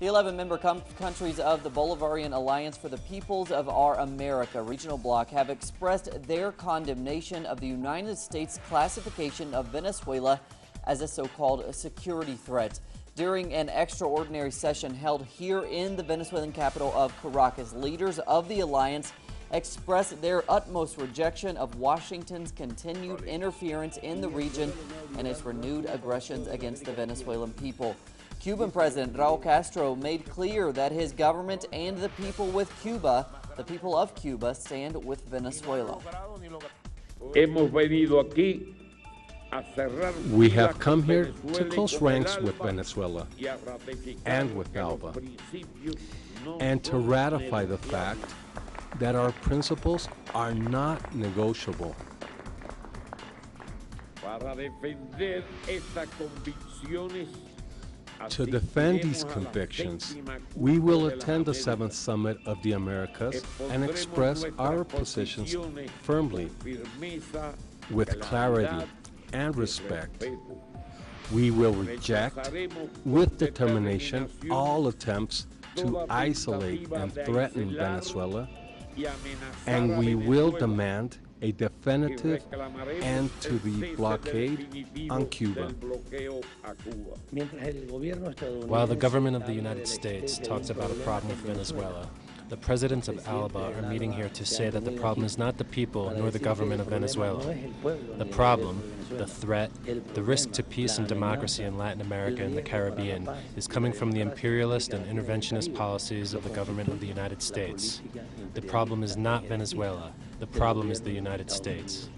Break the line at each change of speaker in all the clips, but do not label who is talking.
The 11 member countries of the Bolivarian Alliance for the Peoples of Our America regional bloc have expressed their condemnation of the United States classification of Venezuela as a so-called security threat. During an extraordinary session held here in the Venezuelan capital of Caracas, leaders of the alliance expressed their utmost rejection of Washington's continued interference in the region and its renewed aggressions against the Venezuelan people. Cuban President Raul Castro made clear that his government and the people of Cuba, stand with Venezuela.
We have come here to close ranks with Venezuela and with ALBA, and to ratify the fact that our principles are not negotiable. To defend these convictions, we will attend the 7th Summit of the Americas and express our positions firmly, with clarity and respect. We will reject with determination all attempts to isolate and threaten Venezuela, and we will demand a definitive end to the blockade on Cuba.
While the government of the United States talks about a problem with Venezuela, the presidents of ALBA are meeting here to say that the problem is not the people nor the government of Venezuela. The problem, the threat, the risk to peace and democracy in Latin America and the Caribbean is coming from the imperialist and interventionist policies of the government of the United States. The problem is not Venezuela. The problem is the United States.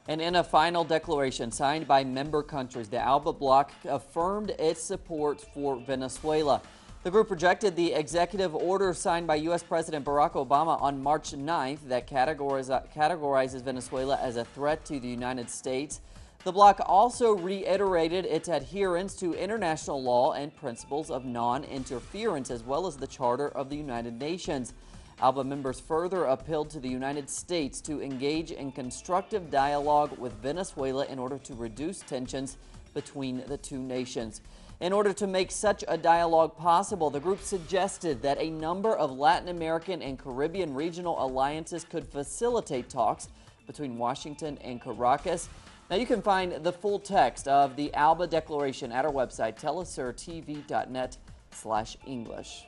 And in a final declaration signed by member countries, the ALBA bloc affirmed its support for Venezuela. The group rejected the executive order signed by U.S. President Barack Obama on March 9th that categorizes Venezuela as a threat to the United States. The bloc also reiterated its adherence to international law and principles of non-interference, as well as the Charter of the United Nations. ALBA members further appealed to the United States to engage in constructive dialogue with Venezuela in order to reduce tensions between the two nations. In order to make such a dialogue possible, the group suggested that a number of Latin American and Caribbean regional alliances could facilitate talks between Washington and Caracas. Now, you can find the full text of the ALBA declaration at our website, telesurtv.net/English.